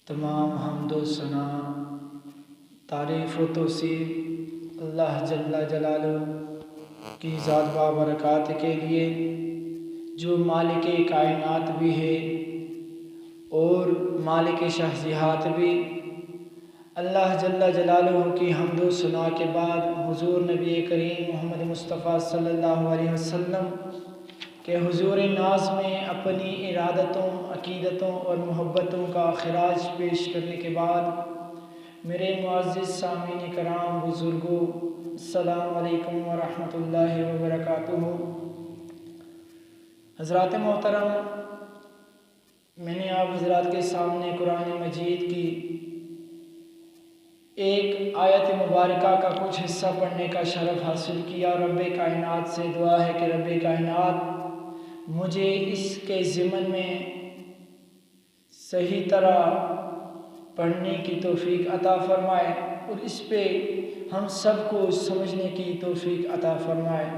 تمام حمد و ثنا، تعریف و توصیف اللہ جل جلالہ کی ذات بابرکات کے لیے، جو مالک کائنات بھی ہے اور مالک شہزیہات بھی۔ اللہ جل جلالہ کی حمد و ثنا کے بعد حضور نبی کریم محمد مصطفیٰ صلی اللہ علیہ وسلم کہ حضور ناز میں اپنی ارادتوں، عقیدتوں اور محبتوں کا خراج پیش کرنے کے بعد میرے معزز سامعین کرام، بزرگوں، السلام علیکم ورحمۃ اللہ وبرکاتہ۔ حضرات محترم، میں نے آپ حضرات کے سامنے قرآن مجید کی ایک آیت مبارکہ کا کچھ حصہ پڑھنے کا شرف حاصل کیا۔ رب کائنات سے دعا ہے کہ رب کائنات مجھے اس کے ضمن میں صحیح طرح پڑھنے کی توفیق عطا فرمائے اور اس پہ ہم سب کو سمجھنے کی توفیق عطا فرمائے۔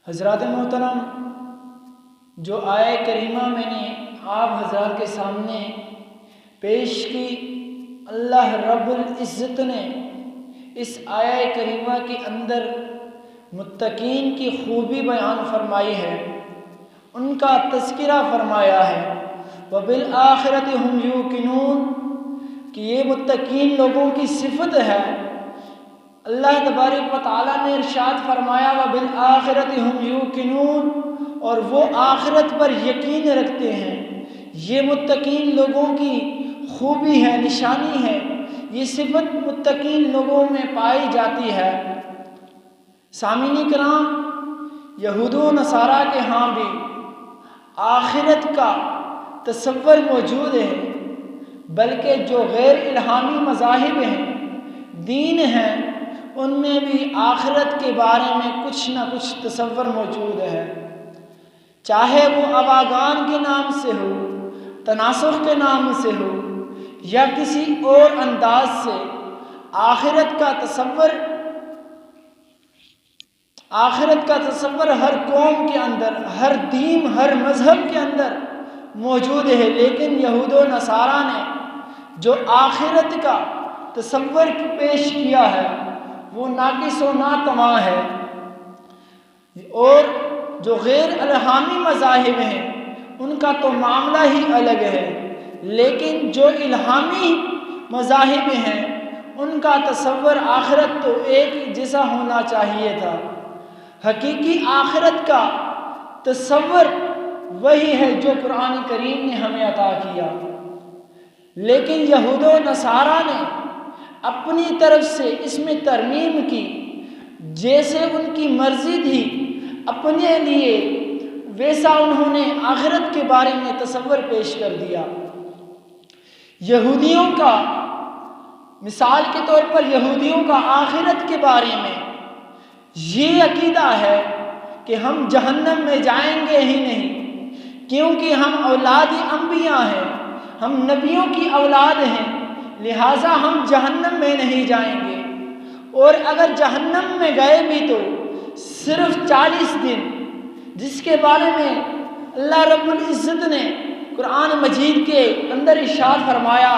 حضرات محترم، جو آیہ کریمہ میں نے آپ حضرات کے سامنے پیش کی، اللہ رب العزت نے اس آیہ کریمہ کے اندر متقین کی خوبی بیان فرمائی ہے، ان کا تذکرہ فرمایا ہے۔ وَبِالْآخِرَةِ هُمْ يُوقِنُونَ کہ یہ متقین لوگوں کی صفت ہے۔ اللہ تبارک و تعالیٰ نے ارشاد فرمایا وَبِالْآخِرَةِ هُمْ يُوقِنُونَ، اور وہ آخرت پر یقین رکھتے ہیں۔ یہ متقین لوگوں کی خوبی ہے، نشانی ہے، یہ صفت متقین لوگوں میں پائی جاتی ہے۔ سامعین کرام، یہود و نصارہ کے ہاں بھی آخرت کا تصور موجود ہے، بلکہ جو غیر الہامی مذاہب ہیں، دین ہیں، ان میں بھی آخرت کے بارے میں کچھ نہ کچھ تصور موجود ہے، چاہے وہ آباگان کے نام سے ہو، تناسخ کے نام سے ہو یا کسی اور انداز سے۔ آخرت کا تصور ہر قوم کے اندر، ہر دین، ہر مذہب کے اندر موجود ہے، لیکن یہود و نصارہ نے جو آخرت کا تصور پیش کیا ہے وہ ناقص و ناتمام ہے۔ اور جو غیر الہامی مذاہب ہیں ان کا تو معاملہ ہی الگ ہے، لیکن جو الہامی مذاہب ہیں ان کا تصور آخرت تو ایک جیسا ہونا چاہیے تھا۔ حقیقی آخرت کا تصور وہی ہے جو قرآن کریم نے ہمیں عطا کیا، لیکن یہود و نصارہ نے اپنی طرف سے اس میں ترمیم کی، جیسے ان کی مرضی تھی اپنے لیے ویسا انہوں نے آخرت کے بارے میں تصور پیش کر دیا۔ یہودیوں کا، مثال کے طور پر یہودیوں کا آخرت کے بارے میں یہ عقیدہ ہے کہ ہم جہنم میں جائیں گے ہی نہیں، کیونکہ ہم اولاد انبیاء ہیں، ہم نبیوں کی اولاد ہیں، لہٰذا ہم جہنم میں نہیں جائیں گے، اور اگر جہنم میں گئے بھی تو صرف 40 دن، جس کے بارے میں اللہ رب العزت نے قرآن مجید کے اندر ارشاد فرمایا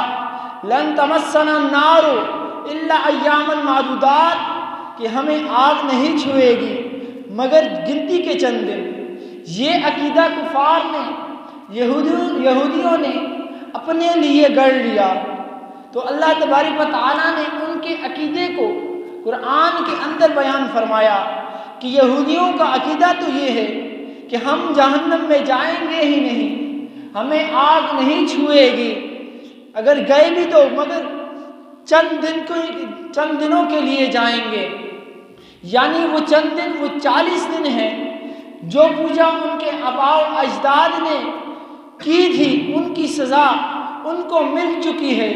لن تمسنا النار الا ایاما معدودات کہ ہمیں آگ نہیں چھوئے گی مگر گنتی کے چند دن۔ یہ عقیدہ کفار نے، یہودیوں نے اپنے لیے گڑھ لیا، تو اللہ تبارک و تعالیٰ نے ان کے عقیدے کو قرآن کے اندر بیان فرمایا کہ یہودیوں کا عقیدہ تو یہ ہے کہ ہم جہنم میں جائیں گے ہی نہیں، ہمیں آگ نہیں چھوئے گی، اگر گئے بھی تو مگر چند دنوں کے لیے جائیں گے۔ یعنی وہ چند دن، وہ 40 دن ہیں جو پوجا ان کے آباء و اجداد نے کی تھی، ان کی سزا ان کو مل چکی ہے،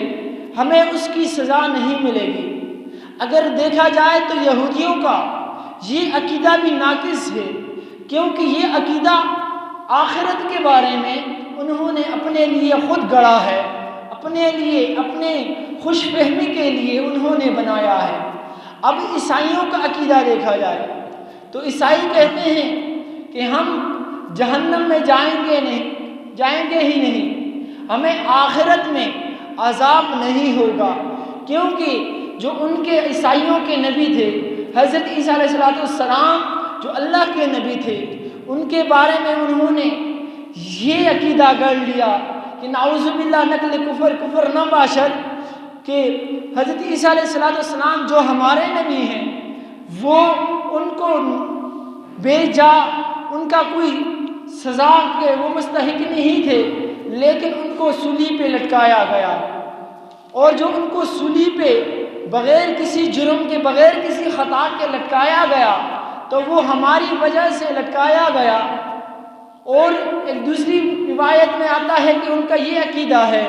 ہمیں اس کی سزا نہیں ملے گی۔ اگر دیکھا جائے تو یہودیوں کا یہ عقیدہ بھی ناقص ہے، کیونکہ یہ عقیدہ آخرت کے بارے میں انہوں نے اپنے لیے خود گڑھا ہے، اپنے لیے، اپنے خوش فہمی کے لیے انہوں نے بنایا ہے۔ اب عیسائیوں کا عقیدہ دیکھا جائے تو عیسائی کہتے ہیں کہ ہم جہنم میں جائیں گے ہی نہیں، ہمیں آخرت میں عذاب نہیں ہوگا، کیونکہ جو ان کے عیسائیوں کے نبی تھے حضرت عیسیٰ علیہ السلام جو اللہ کے نبی تھے، ان کے بارے میں انہوں نے یہ عقیدہ گڑھ لیا کہ نعوذ باللہ نقل کفر نہ باشد، کہ حضرت عیسیٰ علیہ السلام جو ہمارے نبی ہیں وہ ان کو بے جا ان کا کوئی سزا کے وہ مستحق نہیں تھے، لیکن ان کو سولی پہ لٹکایا گیا، اور جو ان کو سولی پہ بغیر کسی جرم کے بغیر کسی خطا کے لٹکایا گیا تو وہ ہماری وجہ سے لٹکایا گیا۔ اور ایک دوسری روایت میں آتا ہے کہ ان کا یہ عقیدہ ہے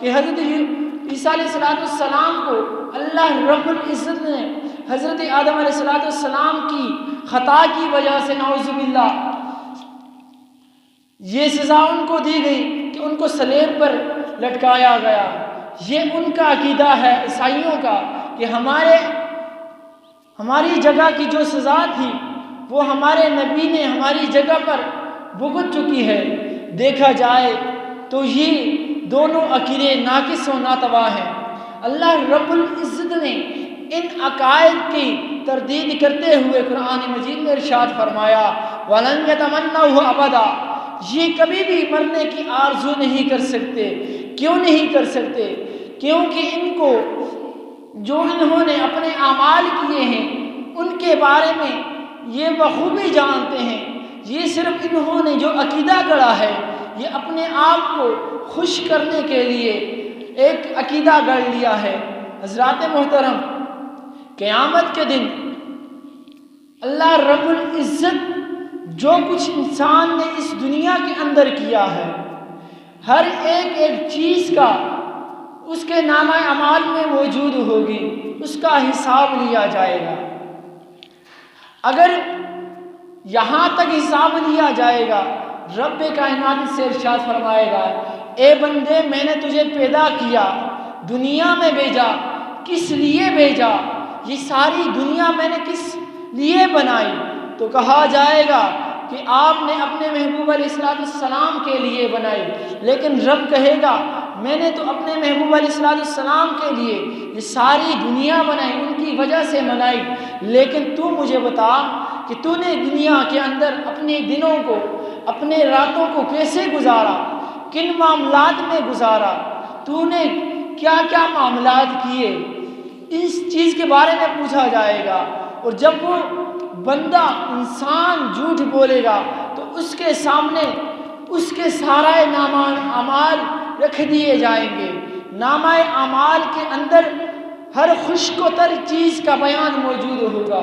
کہ حضرت عیسیٰ علیہ السلام کو اللہ رب العزت نے حضرت آدم علیہ السلام کی خطا کی وجہ سے نعوذ باللہ یہ سزا ان کو دی گئی کہ ان کو صلیب پر لٹکایا گیا۔ یہ ان کا عقیدہ ہے عیسائیوں کا کہ ہماری جگہ کی جو سزا تھی وہ ہمارے نبی نے ہماری جگہ پر بھگت چکی ہے۔ دیکھا جائے تو یہ دونوں عقیدے ناقص و ناتواں ہیں۔ اللہ رب العزت نے ان عقائد کی تردید کرتے ہوئے قرآن مجید میں ارشاد فرمایا وَلَن يَتَمَنَّوْهُ أَبَدًا، یہ کبھی بھی مرنے کی آرزو نہیں کر سکتے۔ کیوں نہیں کر سکتے؟ کیونکہ ان کو جو انہوں نے اپنے اعمال کیے ہیں ان کے بارے میں یہ بخوبی جانتے ہیں۔ یہ صرف انہوں نے جو عقیدہ گڑھا ہے یہ اپنے آپ کو خوش کرنے کے لیے ایک عقیدہ گڑھ لیا ہے۔ حضرات محترم، قیامت کے دن اللہ رب العزت جو کچھ انسان نے اس دنیا کے اندر کیا ہے ہر ایک چیز کا اس کے نامہ اعمال میں موجود ہوگی، اس کا حساب لیا جائے گا۔ اگر یہاں تک حساب لیا جائے گا، رب کائنات سے ارشاد فرمائے گا اے بندے میں نے تجھے پیدا کیا، دنیا میں بھیجا، کس لیے بھیجا؟ یہ ساری دنیا میں نے کس لیے بنائی؟ تو کہا جائے گا کہ آپ نے اپنے محبوب علیہ السلام کے لیے بنائی، لیکن رب کہے گا میں نے تو اپنے محبوب علیہ السلام کے لیے یہ ساری دنیا بنائی، ان کی وجہ سے بنائی، لیکن تو مجھے بتا کہ تو نے دنیا کے اندر اپنے دنوں کو اپنے راتوں کو کیسے گزارا، کن معاملات میں گزارا، تو نے کیا کیا معاملات کیے، اس چیز کے بارے میں پوچھا جائے گا۔ اور جب وہ بندہ انسان جھوٹ بولے گا تو اس کے سامنے اس کے سارے نامہ اعمال رکھ دیے جائیں گے۔ نامہ اعمال کے اندر ہر خشک و تر چیز کا بیان موجود ہوگا،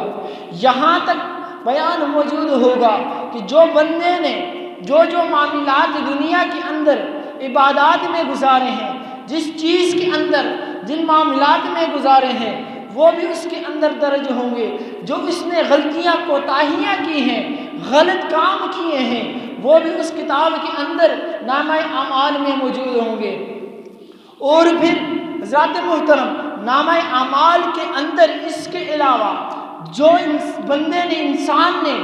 یہاں تک بیان موجود ہوگا کہ جو بندے نے جو معاملات دنیا کے اندر عبادات میں گزارے ہیں، جس چیز کے اندر جن معاملات میں گزارے ہیں وہ بھی اس کے اندر درج ہوں گے۔ جو اس نے غلطیاں کوتاہیاں کی ہیں، غلط کام کیے ہیں، وہ بھی اس کتاب کے اندر نامہ اعمال میں موجود ہوں گے۔ اور پھر حضرات محترم، نامہ اعمال کے اندر اس کے علاوہ جو بندے نے انسان نے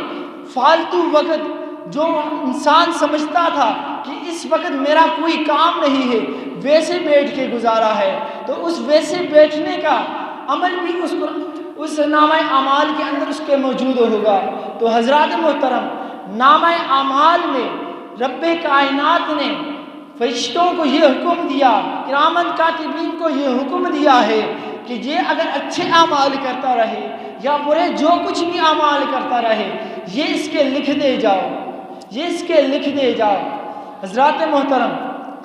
فالتو وقت جو انسان سمجھتا تھا کہ اس وقت میرا کوئی کام نہیں ہے، ویسے بیٹھ کے گزارا ہے، تو اس ویسے بیٹھنے کا عمل بھی اس نامہ اعمال کے اندر اس کے موجود ہوگا۔ تو حضرات محترم، نامہ اعمال میں رب کائنات نے فرشتوں کو یہ حکم دیا، کرامن کاتبین کو یہ حکم دیا ہے کہ یہ اگر اچھے اعمال کرتا رہے یا برے جو کچھ بھی اعمال کرتا رہے یہ اس کے لکھ دے جاؤ، یہ اس کے لکھ دے جاؤ۔ حضرات محترم،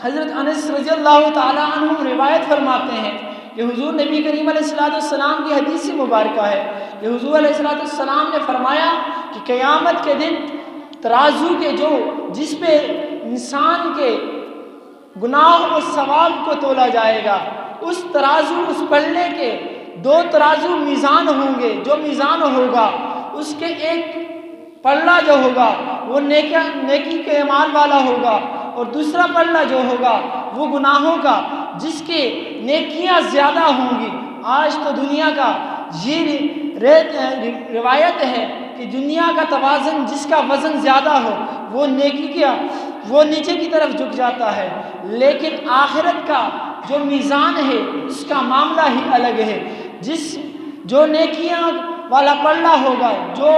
حضرت انس رضی اللہ تعالیٰ عنہ روایت فرماتے ہیں کہ حضور نبی کریم علیہ السلام کی حدیث مبارکہ ہے کہ حضور علیہ السلام نے فرمایا کہ قیامت کے دن ترازو کے جس پہ انسان کے گناہ اور ثواب کو تولا جائے گا، اس ترازو اس پلڑے کے دو ترازو میزان ہوں گے۔ جو میزان ہوگا اس کے ایک پلڑا جو ہوگا وہ نیکی کے اعمال والا ہوگا، اور دوسرا پلڑا جو ہوگا وہ گناہوں کا، جس کے نیکیاں زیادہ ہوں گی۔ آج تو دنیا کا یہ روایت ہے کہ دنیا کا توازن جس کا وزن زیادہ ہو وہ نیکی کا وہ نیچے کی طرف جھک جاتا ہے، لیکن آخرت کا جو میزان ہے اس کا معاملہ ہی الگ ہے۔ جو نیکیاں والا پلڑا ہوگا، جو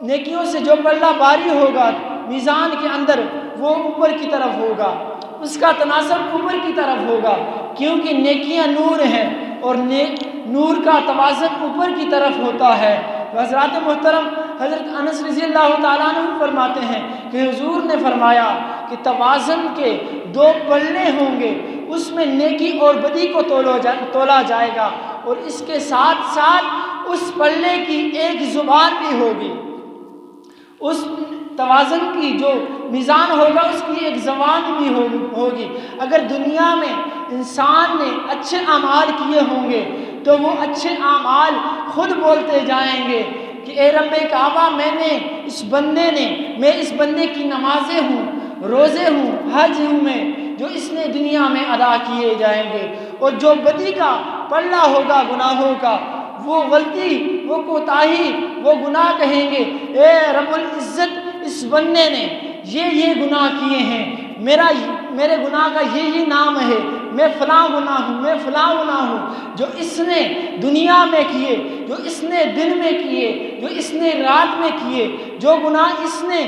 نیکیوں سے جو پلڑا باری ہوگا میزان کے اندر، وہ اوپر کی طرف ہوگا، اس کا تناسب اوپر کی طرف ہوگا، کیونکہ نیکیاں نور ہیں اور نور کا توازن اوپر کی طرف ہوتا ہے۔ تو حضرات محترم، حضرت انس رضی اللہ تعالیٰ عنہ فرماتے ہیں کہ حضور نے فرمایا کہ توازن کے دو پلڑے ہوں گے، اس میں نیکی اور بدی کو تولا جائے گا، اور اس کے ساتھ ساتھ اس پلڑے کی ایک زبان بھی ہوگی۔ اس توازن کی جو میزان ہوگا اس کی ایک زبان بھی ہوگی۔ اگر دنیا میں انسان نے اچھے اعمال کیے ہوں گے تو وہ اچھے اعمال خود بولتے جائیں گے کہ اے رب کعبہ، میں اس بندے کی نمازیں ہوں، روزے ہوں، حج ہوں میں، جو اس نے دنیا میں ادا کیے جائیں گے۔ اور جو بدی کا پلڑا ہوگا گناہوں کا، وہ غلطی، وہ کوتاہی، وہ گناہ کہیں گے اے رب العزت، اس بندے نے یہ گناہ کیے ہیں، میرے گناہ کا یہ نام ہے، میں فلاں گناہ ہوں، میں فلاں گناہ ہوں، جو اس نے دنیا میں کیے، جو اس نے دن میں کیے، جو اس نے رات میں کیے، جو گناہ اس نے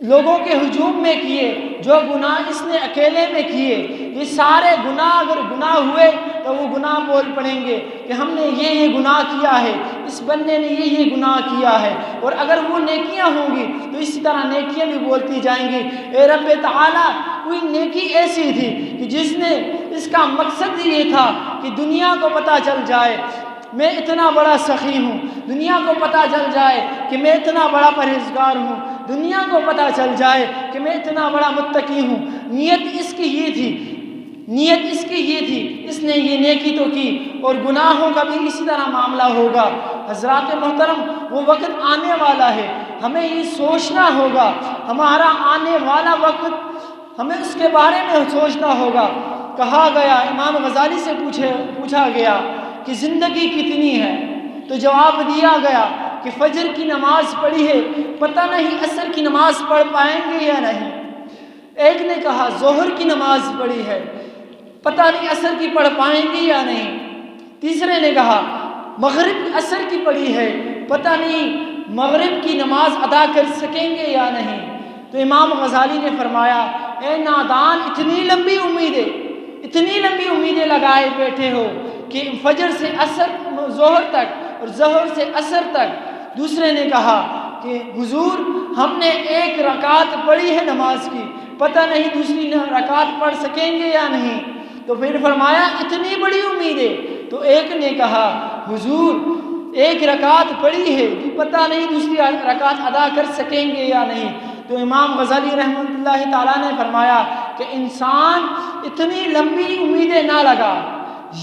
لوگوں کے ہجوم میں کیے، جو گناہ اس نے اکیلے میں کیے، یہ سارے گناہ اگر گناہ ہوئے تو وہ گناہ بول پڑیں گے کہ ہم نے یہ گناہ کیا ہے، اس بندے نے یہ گناہ کیا ہے۔ اور اگر وہ نیکیاں ہوں گی تو اسی طرح نیکیاں بھی بولتی جائیں گی اے رب تعالیٰ، کوئی نیکی ایسی تھی کہ جس نے اس کا مقصد یہ تھا کہ دنیا کو پتہ چل جائے میں اتنا بڑا سخی ہوں، دنیا کو پتہ چل جائے کہ میں اتنا بڑا پرہیزگار ہوں، دنیا کو پتہ چل جائے کہ میں اتنا بڑا متقی ہوں۔ نیت اس کی یہ تھی، اس نے یہ نیکی تو کی، اور گناہوں کا بھی اسی طرح معاملہ ہوگا۔ حضرات محترم، وہ وقت آنے والا ہے، ہمیں یہ سوچنا ہوگا، ہمارا آنے والا وقت ہمیں اس کے بارے میں سوچنا ہوگا۔ کہا گیا، امام غزالی سے پوچھا گیا کہ زندگی کتنی ہے؟ تو جواب دیا گیا کہ فجر کی نماز پڑھی ہے، پتہ نہیں عصر کی نماز پڑھ پائیں گے یا نہیں۔ ایک نے کہا ظہر کی نماز پڑھی ہے، پتہ نہیں عصر کی پڑھ پائیں گے یا نہیں۔ تیسرے نے کہا مغرب عصر کی پڑھی ہے، پتہ نہیں مغرب کی نماز ادا کر سکیں گے یا نہیں۔ تو امام غزالی نے فرمایا اے نادان، اتنی لمبی امیدیں لگائے بیٹھے ہو کہ فجر سے ظہر تک اور ظہر سے عصر تک۔ دوسرے نے کہا کہ حضور، ہم نے ایک رکعت پڑھی ہے نماز کی، پتہ نہیں دوسری رکعت پڑھ سکیں گے یا نہیں۔ تو پھر فرمایا اتنی بڑی امیدیں۔ تو ایک نے کہا حضور، ایک رکعت پڑھی ہے، پتہ نہیں دوسری رکعت ادا کر سکیں گے یا نہیں۔ تو امام غزالی رحمۃ اللہ تعالیٰ نے فرمایا کہ انسان اتنی لمبی امیدیں نہ لگا،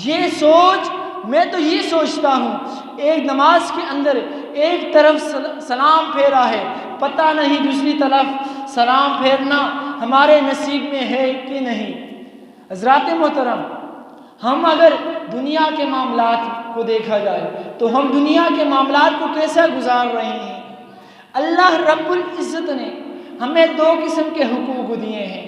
یہ سوچ، میں تو یہ سوچتا ہوں ایک نماز کے اندر ایک طرف سلام پھیرا ہے، پتہ نہیں دوسری طرف سلام پھیرنا ہمارے نصیب میں ہے کہ نہیں۔ حضرات محترم، ہم اگر دنیا کے معاملات کو دیکھا جائے تو ہم دنیا کے معاملات کو کیسا گزار رہے ہیں۔ اللہ رب العزت نے ہمیں دو قسم کے حقوق دیے ہیں۔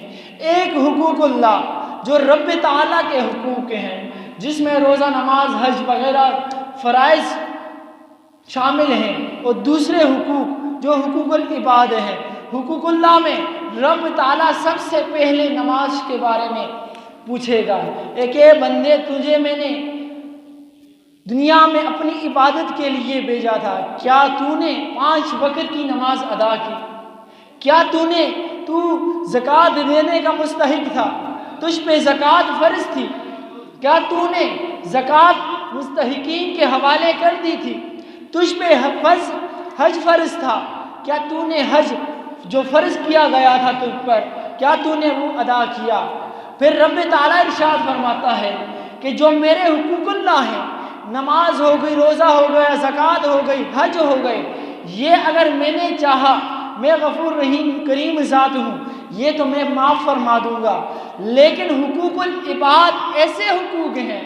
ایک حقوق اللہ جو رب تعالیٰ کے حقوق ہیں، جس میں روزہ، نماز، حج وغیرہ فرائض شامل ہیں، اور دوسرے حقوق جو حقوق العباد ہیں۔ حقوق اللہ میں رب تعالیٰ سب سے پہلے نماز کے بارے میں پوچھے گا، ایک اے بندے، تجھے میں نے دنیا میں اپنی عبادت کے لیے بھیجا تھا، کیا تو نے 5 وقت کی نماز ادا کی؟ کیا تو زکوٰۃ دینے کا مستحق تھا؟ تجھ پہ زکوٰۃ فرض تھی؟ کیا تو نے زکوٰۃ مستحقین کے حوالے کر دی تھی؟ تجھ پہ حج فرض تھا؟ کیا تو نے حج جو فرض کیا گیا تھا تجھ پر، کیا تو نے وہ ادا کیا؟ پھر رب تعالیٰ ارشاد فرماتا ہے کہ جو میرے حقوق اللہ ہیں، نماز ہو گئی، روزہ ہو گیا، زکوٰۃ ہو گئی، حج ہو گئے، یہ اگر میں نے چاہا، میں غفور رحیم کریم ذات ہوں، یہ تو میں معاف فرما دوں گا۔ لیکن حقوق العباد ایسے حقوق ہیں،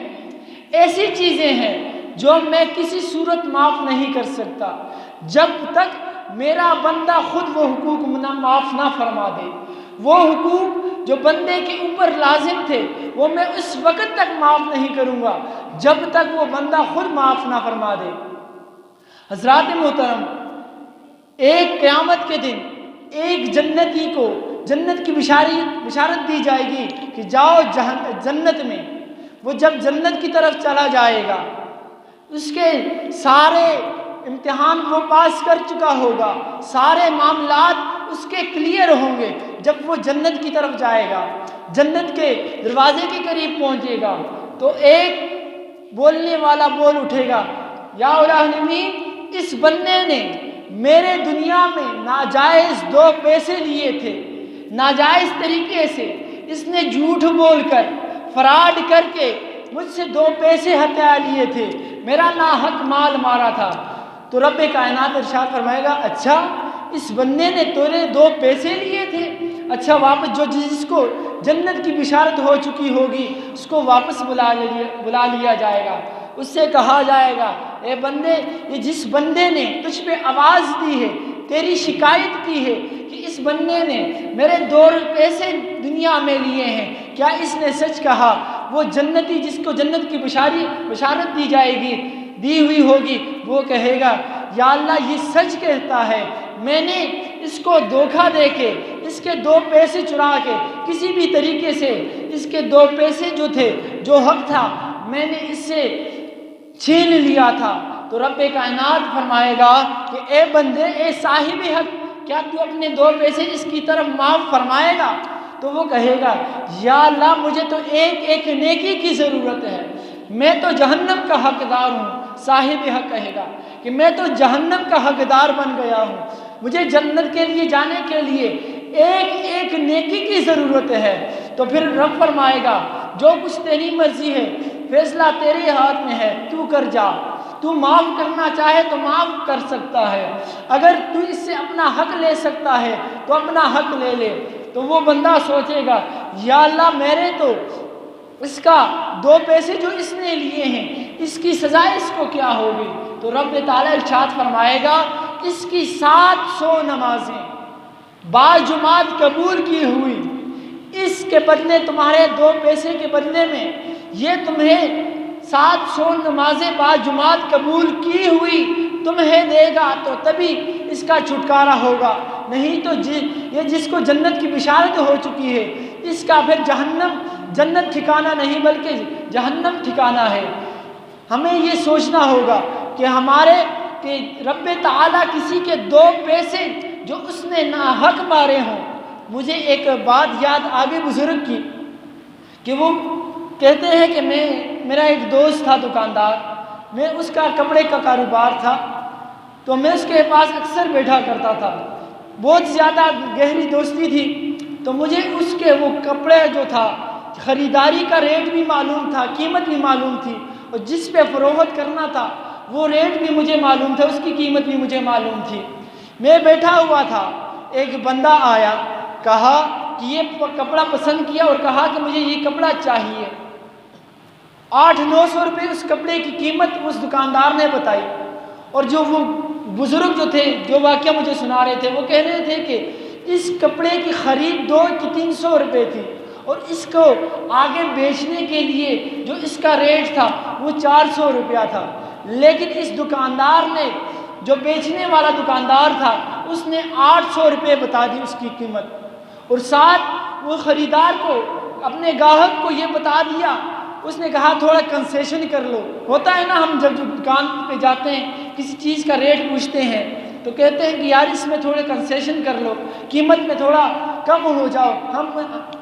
ایسی چیزیں ہیں جو میں کسی صورت معاف نہیں کر سکتا جب تک میرا بندہ خود وہ حقوق معاف نہ فرما دے۔ وہ حقوق جو بندے کے اوپر لازم تھے وہ میں اس وقت تک معاف نہیں کروں گا جب تک وہ بندہ خود معاف نہ فرما دے۔ حضرات محترم، ایک قیامت کے دن ایک جنتی کو جنت کی بشارت دی جائے گی کہ جاؤ جنت میں۔ وہ جب جنت کی طرف چلا جائے گا، اس کے سارے امتحان وہ پاس کر چکا ہوگا، سارے معاملات اس کے کلیئر ہوں گے۔ جب وہ جنت کی طرف جائے گا، جنت کے دروازے کے قریب پہنچے گا تو ایک بولنے والا بول اٹھے گا، یا العالمین، اس بندے نے میرے دنیا میں ناجائز 2 پیسے لیے تھے، ناجائز طریقے سے اس نے جھوٹ بول کر، فراڈ کر کے مجھ سے 2 پیسے ہتھیا لیے تھے، میرا ناحق مال مارا تھا۔ تو رب کائنات ارشاد فرمائے گا، اچھا اس بندے نے تیرے 2 پیسے لیے تھے، اچھا واپس جس کو جنت کی بشارت ہو چکی ہوگی اس کو واپس بلا لیا جائے گا۔ اس سے کہا جائے گا، اے بندے، یہ جس بندے نے تجھ پہ آواز دی ہے، تیری شکایت کی ہے کہ اس بندے نے میرے 2 پیسے دنیا میں لیے ہیں، کیا اس نے سچ کہا؟ وہ جنتی جس کو جنت کی بشارت دی جائے گی، دی ہوئی ہوگی، وہ کہے گا، یا اللہ یہ سچ کہتا ہے، میں نے اس کو دھوکہ دے کے، اس کے 2 پیسے چرا کے، کسی بھی طریقے سے اس کے 2 پیسے جو تھے، جو حق تھا، میں نے اس سے چھین لیا تھا۔ تو رب کائنات فرمائے گا کہ اے بندے، اے صاحب حق، کیا تو اپنے 2 پیسے اس کی طرف معاف فرمائے گا؟ تو وہ کہے گا، یا اللہ مجھے تو ایک نیکی کی ضرورت ہے، میں تو جہنم کا حقدار ہوں۔ صاحب حق کہے گا کہ میں تو جہنم کا حقدار بن گیا ہوں، مجھے جنت کے لیے جانے کے لیے ایک نیکی کی ضرورت ہے۔ تو پھر رب فرمائے گا، جو کچھ تیری مرضی ہے، فیصلہ تیرے ہاتھ میں ہے، تو کر جا، تو معاف کرنا چاہے تو معاف کر سکتا ہے، اگر تو اس سے اپنا حق لے سکتا ہے تو اپنا حق لے لے۔ تو وہ بندہ سوچے گا، یا اللہ میرے تو اس کا 2 پیسے جو اس نے لیے ہیں، اس کی سزا اس کو کیا ہوگی؟ تو رب تعالیٰ ارشاد فرمائے گا، اس کی 700 نمازیں باجماعت قبول کی ہوئی، اس کے بدلے تمہارے 2 پیسے کے بدلے میں یہ تمہیں 700 نمازیں باجماعت قبول کی ہوئی تمہیں دے گا، تو تبھی اس کا چھٹکارا ہوگا، نہیں تو یہ جس کو جنت کی بشارت ہو چکی ہے، اس کا پھر جنت ٹھکانہ نہیں بلکہ جہنم ٹھکانہ ہے۔ ہمیں یہ سوچنا ہوگا کہ رب تعالیٰ کسی کے 2 پیسے جو اس نے ناحق مارے ہوں۔ مجھے ایک بات یاد آگے بزرگ کی کہ وہ کہتے ہیں کہ میرا ایک دوست تھا دکاندار، میں اس کا کپڑے کا کاروبار تھا، تو میں اس کے پاس اکثر بیٹھا کرتا تھا، بہت زیادہ گہری دوستی تھی، تو مجھے اس کے وہ کپڑے جو تھا، خریداری کا ریٹ بھی معلوم تھا، قیمت بھی معلوم تھی، اور جس پہ فروخت کرنا تھا وہ ریٹ بھی مجھے معلوم تھا، اس کی قیمت بھی مجھے معلوم تھی۔ میں بیٹھا ہوا تھا، ایک بندہ آیا، کہا کہ یہ کپڑا پسند کیا اور کہا کہ مجھے یہ کپڑا چاہیے۔ 800-900 روپے اس کپڑے کی قیمت اس دکاندار نے بتائی، اور جو وہ بزرگ جو تھے، جو واقعہ مجھے سنا رہے تھے، وہ کہہ رہے تھے کہ اس کپڑے کی خرید 300 روپے تھی، اور اس کو آگے بیچنے کے لیے جو اس کا ریٹ تھا وہ 400 روپیہ تھا، لیکن اس دکاندار نے، جو بیچنے والا دکاندار تھا، اس نے 800 روپے بتا دی اس کی قیمت، اور ساتھ وہ خریدار کو، اپنے گاہک کو یہ بتا دیا، اس نے کہا تھوڑا کنسیشن کر لو۔ ہوتا ہے نا، ہم جب دکان پہ جاتے ہیں کسی چیز کا ریٹ پوچھتے ہیں تو کہتے ہیں کہ یار اس میں تھوڑے کنسیشن کر لو، قیمت میں تھوڑا کم ہو جاؤ،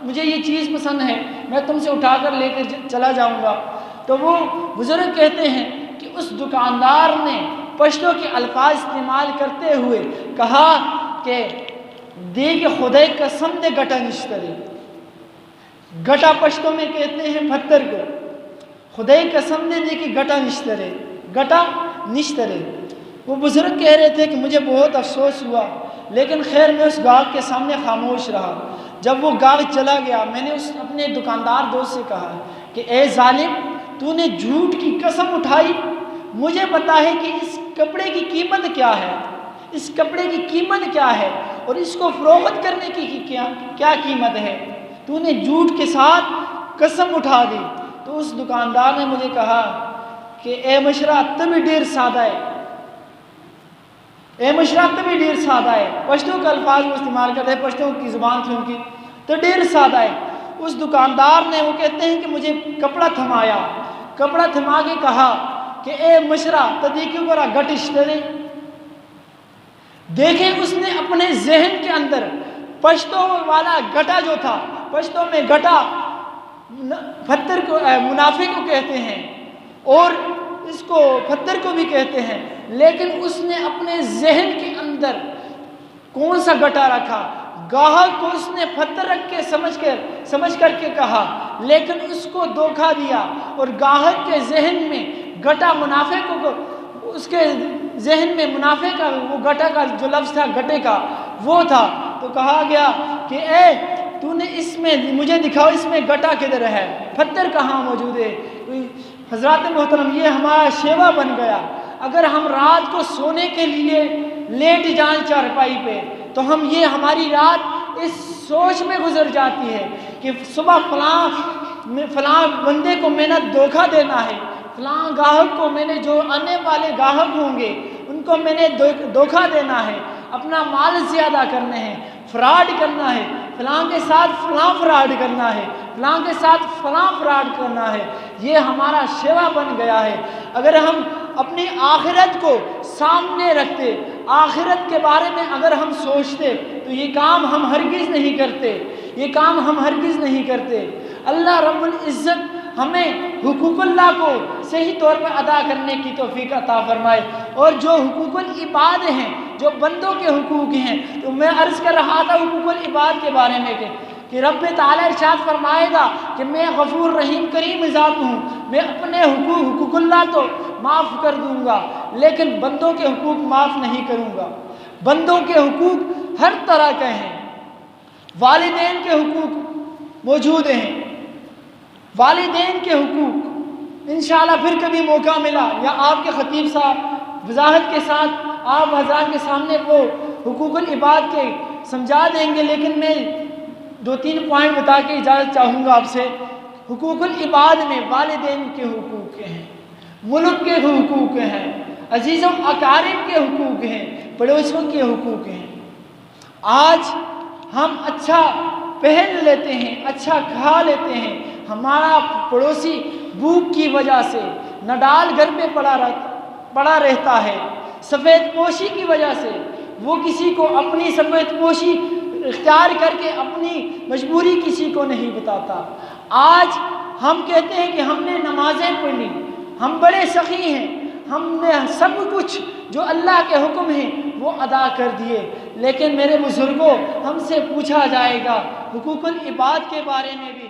مجھے یہ چیز پسند ہے، میں تم سے اٹھا کر لے کر چلا جاؤں گا۔ تو وہ بزرگ کہتے ہیں کہ اس دکاندار نے پشتو کے الفاظ استعمال کرتے ہوئے کہا کہ دیگ خدای قسم دے گٹا نشترے، گٹا پشتو میں کہتے ہیں پتھر کو، خدای قسم دے کہ گٹا نشترے، گٹا نشترے۔ وہ بزرگ کہہ رہے تھے کہ مجھے بہت افسوس ہوا، لیکن خیر میں اس گاہک کے سامنے خاموش رہا۔ جب وہ گاہک چلا گیا، میں نے اپنے دکاندار دوست سے کہا کہ اے ظالم، تو نے جھوٹ کی قسم اٹھائی، مجھے پتا ہے کہ اس کپڑے کی قیمت کیا ہے، اس کپڑے کی قیمت کیا ہے، اور اس کو فروخت کرنے کی کیا قیمت ہے، تو نے جھوٹ کے ساتھ قسم اٹھا دی۔ تو اس دکاندار نے مجھے کہا کہ اے مشرا تمہیں ڈیر سادہ ہے، اے مشرا تمہیں ڈیر سادہ ہے۔ پشتو کے الفاظ وہ استعمال کرتے ہیں، پشتو کی زبان تھی ان کی، تو ڈیر سادہ ہے۔ اس دکاندار نے، وہ کہتے ہیں کہ مجھے کپڑا تھمایا، کپڑا تھما کے کہا کہ اے مشرا تدیکیوں کرا گٹش دے۔ دیکھیں اس نے اپنے ذہن کے اندر پشتو والا گٹا جو تھا، پشتو میں گٹا پتھر کو منافع کو کہتے ہیں اور اس کو پتھر کو بھی کہتے ہیں، لیکن اس نے اپنے ذہن کے اندر کون سا گٹا رکھا؟ گاہک کو اس نے پتھر رکھ کے سمجھ کر کے کہا، لیکن اس کو دھوکہ دیا اور گاہک کے ذہن میں گٹا منافع کو، اس کے ذہن میں منافع کا وہ گٹا کا جو لفظ تھا گٹے کا وہ تھا۔ تو کہا گیا کہ اے تو نے اس میں مجھے دکھاؤ اس میں گٹا کدھر ہے، پتھر کہاں موجود ہے۔ حضرات محترم یہ ہمارا شیوا بن گیا۔ اگر ہم رات کو سونے کے لیے لیٹ جائیں چارپائی پہ تو ہماری رات اس سوچ میں گزر جاتی ہے کہ صبح فلاں بندے کو میں نے دھوکہ دینا ہے، فلاں گاہک کو میں نے، جو آنے والے گاہک ہوں گے ان کو میں نے دھوکہ دینا ہے، اپنا مال زیادہ کرنے ہیں، فراڈ کرنا ہے، فلاں کے ساتھ فلاں فراڈ کرنا ہے، فلاں کے ساتھ فلاں فراڈ کرنا ہے۔ یہ ہمارا شیوا بن گیا ہے۔ اگر ہم اپنی آخرت کو سامنے رکھتے، آخرت کے بارے میں اگر ہم سوچتے تو یہ کام ہم ہرگز نہیں کرتے، یہ کام ہم ہرگز نہیں کرتے۔ اللہ رب العزت ہمیں حقوق اللہ کو صحیح طور پر ادا کرنے کی توفیق عطا فرمائے، اور جو حقوق العباد ہیں، جو بندوں کے حقوق ہیں، تو میں عرض کر رہا تھا حقوق العباد کے بارے میں کہ رب تعالیٰ ارشاد فرمائے گا کہ میں غفور رحیم کریم ذات ہوں، میں اپنے حقوق اللہ تو معاف کر دوں گا لیکن بندوں کے حقوق معاف نہیں کروں گا۔ بندوں کے حقوق ہر طرح کے ہیں، والدین کے حقوق موجود ہیں، والدین کے حقوق انشاءاللہ پھر کبھی موقع ملا یا آپ کے خطیب صاحب وضاحت کے ساتھ آپ حضرات کے سامنے وہ حقوق العباد کے سمجھا دیں گے، لیکن میں 2-3 پوائنٹ بتا کے اجازت چاہوں گا آپ سے۔ حقوق العباد میں والدین کے حقوق ہیں، ملک کے حقوق ہیں، عزیزوں اقارب کے حقوق ہیں، پڑوسیوں کے حقوق ہیں۔ آج ہم اچھا پہن لیتے ہیں، اچھا کھا لیتے ہیں، ہمارا پڑوسی بھوک کی وجہ سے نڈال گھر میں پڑا رہتا ہے، سفید پوشی کی وجہ سے وہ کسی کو اپنی سفید پوشی اختیار کر کے اپنی مجبوری کسی کو نہیں بتاتا۔ آج ہم کہتے ہیں کہ ہم نے نمازیں پڑھ لی، ہم بڑے سخی ہیں، ہم نے سب کچھ جو اللہ کے حکم ہیں وہ ادا کر دیے، لیکن میرے بزرگوں ہم سے پوچھا جائے گا حقوق العباد کے بارے میں بھی